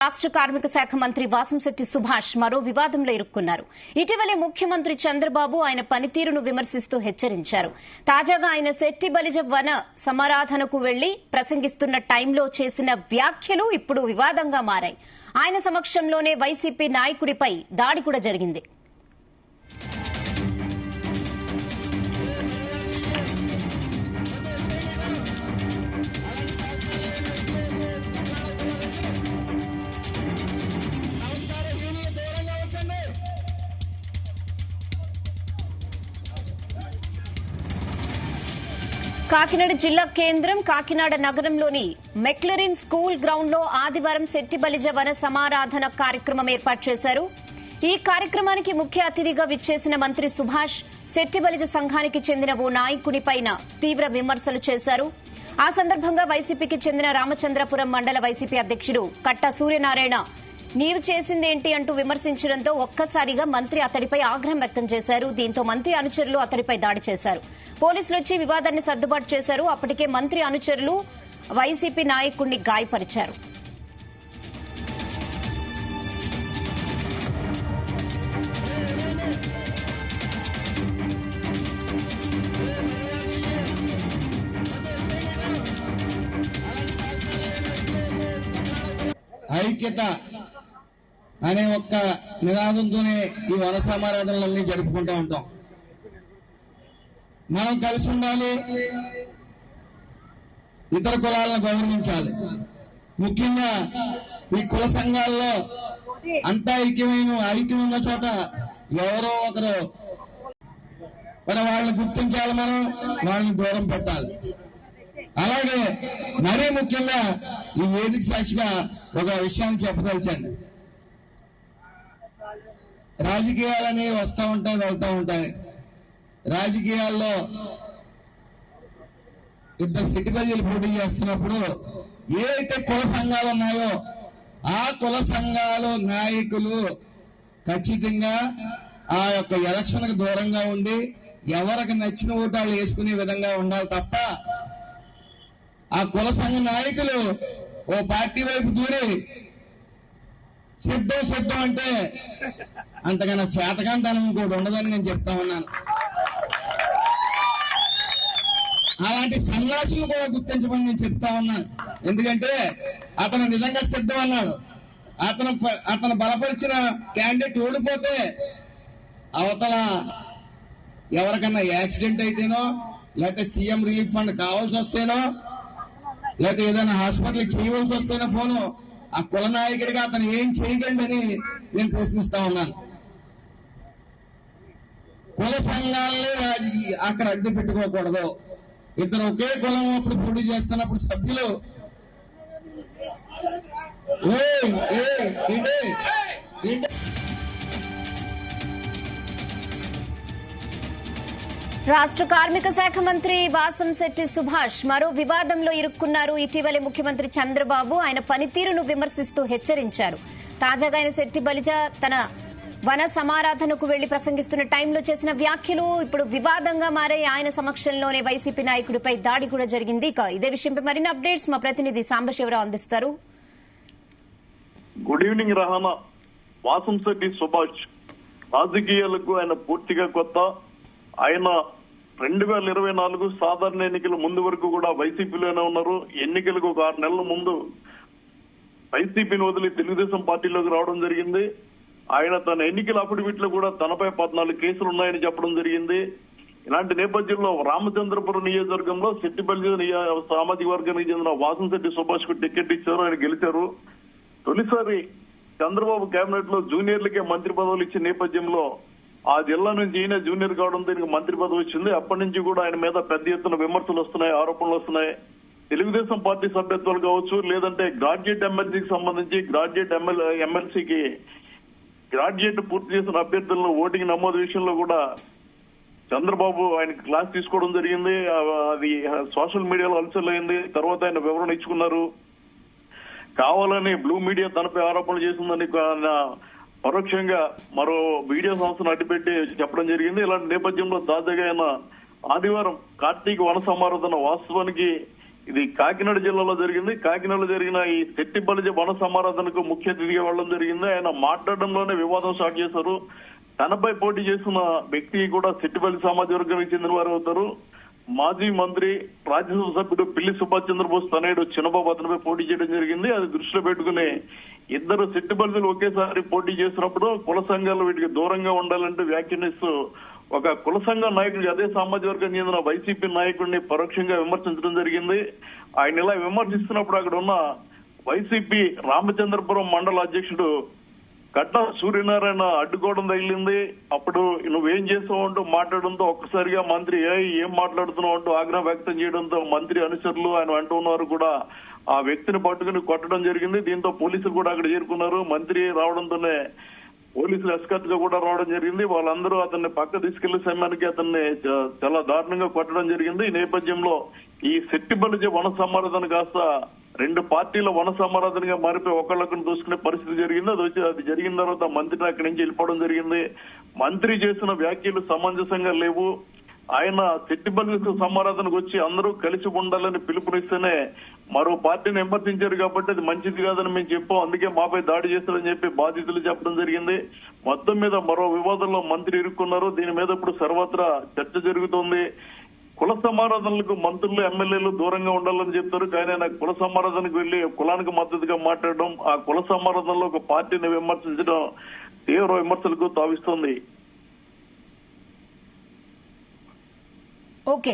రాష్ట్ర కార్మిక శాఖ మంత్రి వాసంశెట్టి సుభాష్ మరో వివాదంలో ఇరుక్కున్నారు. ఇటీవలే ముఖ్యమంత్రి చంద్రబాబు ఆయన పనితీరును విమర్శిస్తూ హెచ్చరించారు. తాజాగా ఆయన శెట్టి బలిజ వన సమారాధనకు వెళ్లి ప్రసంగిస్తున్న టైంలో చేసిన వ్యాఖ్యలు ఇప్పుడు వివాదంగా మారాయి. ఆయన సమక్షంలోనే వైసీపీ నాయకుడిపై దాడి కూడా జరిగింది. కాకినాడ జిల్లా కేంద్రం కాకినాడ నగరంలోని మెక్లరిన్ స్కూల్ గ్రౌండ్ లో ఆదివారం శెట్టి బలిజ వన సమారాధన కార్యక్రమం ఏర్పాటు చేశారు. ఈ కార్యక్రమానికి ముఖ్య అతిథిగా విచ్చేసిన మంత్రి సుభాష్ శెట్టి బలిజ సంఘానికి చెందిన ఓ నాయకుడిపైన తీవ్ర విమర్శలు చేశారు. ఆ సందర్భంగా వైసీపీకి చెందిన రామచంద్రపురం మండల వైసీపీ అధ్యక్షుడు కట్టా సూర్యనారాయణ నీవు చేసిందేంటి అంటూ విమర్శించడంతో ఒక్కసారిగా మంత్రి అతడిపై ఆగ్రహం వ్యక్తం చేశారు. దీంతో మంత్రి అనుచరులు అతడిపై దాడి చేశారు. పోలీసులు వచ్చి వివాదాన్ని సర్దుబాటు చేశారు. అప్పటికే మంత్రి అనుచరులు వైసీపీ నాయకుడిని గాయపరిచారు. ఐక్యత అనే ఒక్క నినాదంతోనే ఈ వన సమారాధనలన్నీ జరుపుకుంటూ ఉంటాం. మనం కలిసి ఉండాలి, ఇతర కులాలను గౌరవించాలి. ముఖ్యంగా ఈ కుల సంఘాల్లో అంతా ఐక్యం ఉన్న చోట ఎవరో ఒకరు మరి వాళ్ళని గుర్తించాలి, మనం వాళ్ళని దూరం పెట్టాలి. అలాగే మరీ ముఖ్యంగా ఈ వేదిక సాక్షిగా ఒక విషయాన్ని చెప్పదలిచాను. రాజకీయాలని వస్తూ ఉంటాయి, వెళ్తూ ఉంటాయి. రాజకీయాల్లో ఇద్దరు శెట్టి బలిజలు పోటీ చేస్తున్నప్పుడు ఏవైతే కుల సంఘాలు ఉన్నాయో ఆ కుల సంఘాలు నాయకులు ఖచ్చితంగా ఆ యొక్క ఎలక్షన్ కు దూరంగా ఉండి ఎవరికి నచ్చిన ఓటాలు వేసుకునే విధంగా ఉండాలి తప్ప ఆ కుల సంఘ నాయకులు ఓ పార్టీ వైపు దూరి సిద్ధం అంటే అంతకన్నా చేతకాంతనం ఇంకోటి ఉండదని నేను చెప్తా ఉన్నాను. అలాంటి సన్యాసులు కూడా గుర్తించమని నేను చెప్తా ఉన్నాను. ఎందుకంటే అతను నిజంగా సిద్ధం అన్నాడు. అతను బలపరిచిన క్యాండిడేట్ ఓడిపోతే అవతల ఎవరికన్నా యాక్సిడెంట్ అయితేనో లేకపోతే సీఎం రిలీఫ్ ఫండ్ కావాల్సి వస్తేనో లేకపోతే ఏదైనా హాస్పిటల్కి చేయవలసి వస్తేనో ఫోను ఆ కుల నాయకుడిగా అతను ఏం చేయగలడని నేను ప్రశ్నిస్తా ఉన్నాను. కుల సంఘాలనే అక్కడ అడ్డు పెట్టుకోకూడదు. ఇద్దరు ఒకే కులం అప్పుడు పోటీ చేస్తున్నప్పుడు సభ్యులు రాష్ట్ర కార్మిక శాఖ మంత్రి వాసంశెట్టి సుభాష్ మరో వివాదంలో ఇరుక్కున్నారు. ఇటీవలే ముఖ్యమంత్రి చంద్రబాబు ఆయన పనితీరును విమర్శిస్తూ హెచ్చరించారు. తాజాగా ఆయన శెట్టి బలిజ తన వన సమారాధనకు వెళ్లి ప్రసంగిస్తున్న టైంలో చేసిన వ్యాఖ్యలు ఇప్పుడు వివాదంగా మారాయి. ఆయన సమక్షంలోనే వైసీపీ నాయకుడిపై దాడి కూడా జరిగింది. ఇదే విషయంపై మరిన్ని అప్డేట్స్ మా ప్రతినిధి సాంబశివరావు అందిస్తారు. Good evening Rahana. వాసంశెట్టి సుభాష్ రాజకీయాలకు ఆయన పూర్తిగా కొత్త. ఆయన 2024 సాధారణ ఎన్నికల ముందు వరకు కూడా వైసీపీలోనే ఉన్నారు. ఎన్నికలకు ఒక 6 నెలల ముందు వైసీపీని వదిలి తెలుగుదేశం పార్టీలోకి రావడం జరిగింది. ఆయన తన ఎన్నికల అఫిడవిట్ లో కూడా తనపై 14 కేసులు ఉన్నాయని చెప్పడం జరిగింది. ఇలాంటి నేపథ్యంలో రామచంద్రపురం నియోజకవర్గంలో శెట్టి బలిజ సామాజిక వర్గానికి చెందిన వాసంశెట్టి సుభాష్ కు టికెట్ ఇచ్చారు. ఆయన గెలిచారు. తొలిసారి చంద్రబాబు కేబినెట్ లో జూనియర్లకే మంత్రి పదవులు ఇచ్చిన నేపథ్యంలో ఆ జిల్లా నుంచి ఈయన జూనియర్ కావడం దీనికి మంత్రి పదవి వచ్చింది. అప్పటి నుంచి కూడా ఆయన మీద పెద్ద ఎత్తున విమర్శలు వస్తున్నాయి, ఆరోపణలు వస్తున్నాయి. తెలుగుదేశం పార్టీ సభ్యత్వాలు కావచ్చు, లేదంటే గ్రాడ్యుయేట్ ఎమ్మెల్సీకి సంబంధించి గ్రాడ్యుయేట్ ఎమ్మెల్సీకి గ్రాడ్యుయేట్ పూర్తి చేసిన అభ్యర్థులను ఓటింగ్ నమోదు విషయంలో కూడా చంద్రబాబు ఆయనకి క్లాస్ తీసుకోవడం జరిగింది. అది సోషల్ మీడియాలో హల్చల్ అయింది. తర్వాత ఆయన వివరణ ఇచ్చుకున్నారు. కావాలని బ్లూ మీడియా తనపై ఆరోపణలు చేసిందని పరోక్షంగా మరో మీడియా సంస్థను అడ్డుపెట్టి చెప్పడం జరిగింది. ఇలాంటి నేపథ్యంలో తాజాగా ఆయన ఆదివారం కార్తీక వన సమారాధన వాస్తవానికి ఇది కాకినాడ జిల్లాలో జరిగింది. కాకినాడలో జరిగిన ఈ సెట్టిబలిజ వన సమారాధనకు ముఖ్య అతిథిగా వెళ్ళడం జరిగింది. ఆయన మాట్లాడడంలోనే వివాదం స్టార్ట్ చేశారు. తనపై పోటీ చేస్తున్న వ్యక్తి కూడా సెట్టిబలిజ సామాజిక వర్గానికి చెందిన వారు అవుతారు. మాజీ మంత్రి రాజ్యసభ సభ్యుడు పిల్లి సుభాష్ చంద్రబోస్ తనయుడు చిన్నబాబు అతనిపై పోటీ చేయడం జరిగింది. అది దృష్టిలో పెట్టుకుని ఇద్దరు సెట్టిబలిజలు ఒకేసారి పోటీ చేసినప్పుడు కుల సంఘాలు వీటికి దూరంగా ఉండాలంటూ వ్యాఖ్యానిస్తూ ఒక కుల సంఘ నాయకుడికి అదే సామాజిక వర్గం చెందిన వైసీపీ నాయకుడిని పరోక్షంగా విమర్శించడం జరిగింది. ఆయన ఇలా విమర్శిస్తున్నప్పుడు అక్కడ ఉన్న వైసీపీ రామచంద్రపురం మండల అధ్యక్షుడు కట్టా సూర్యనారాయణ అడ్డుకోవడం తగిలింది. అప్పుడు నువ్వేం చేసావు అంటూ మాట్లాడడంతో ఒక్కసారిగా మంత్రి ఏం మాట్లాడుతున్నావు అంటూ ఆగ్రహం వ్యక్తం చేయడంతో మంత్రి అనుచరులు ఆయన వెంట ఉన్నవారు కూడా ఆ వ్యక్తిని పట్టుకుని కొట్టడం జరిగింది. దీంతో పోలీసులు కూడా అక్కడ చేరుకున్నారు. మంత్రి రావడంతోనే పోలీసులు ఎస్కర్ట్ గా కూడా రావడం జరిగింది. వాళ్ళందరూ అతన్ని పక్క తీసుకెళ్లే సమయానికి అతన్ని చాలా దారుణంగా కొట్టడం జరిగింది. ఈ నేపథ్యంలో ఈ సెట్టిబలిజ వన సమారాధన కాస్త రెండు పార్టీల వన సమారాధనగా మారిపోయి ఒకళ్ళొకరిని దూసుకునే పరిస్థితి జరిగింది. అది జరిగిన తర్వాత మంత్రిని అక్కడి నుంచి వెళ్ళిపోవడం జరిగింది. మంత్రి చేసిన వ్యాఖ్యలు సమంజసంగా లేవు. ఆయన సెట్టిబలిజ సమారాధనకు వచ్చి అందరూ కలిసి ఉండాలని పిలుపునిస్తేనే మరో పార్టీని విమర్శించారు కాబట్టి అది మంచిది కాదని మేము చెప్పాం, అందుకే మాపై దాడి చేస్తారని చెప్పి బాధితులు చెప్పడం జరిగింది. మొత్తం మీద మరో వివాదంలో మంత్రి ఇరుక్కున్నారు. దీని మీద ఇప్పుడు సర్వత్రా చర్చ జరుగుతోంది. కుల సమారాధనలకు మంత్రులు ఎమ్మెల్యేలు దూరంగా ఉండాలని చెప్తారు. కానీ ఆయన కుల సమారాధనకు వెళ్లి కులానికి మద్దతుగా మాట్లాడడం, ఆ కుల సమారాధనలో ఒక పార్టీని విమర్శించడం తీవ్ర విమర్శలకు తావిస్తోంది. ఓకే.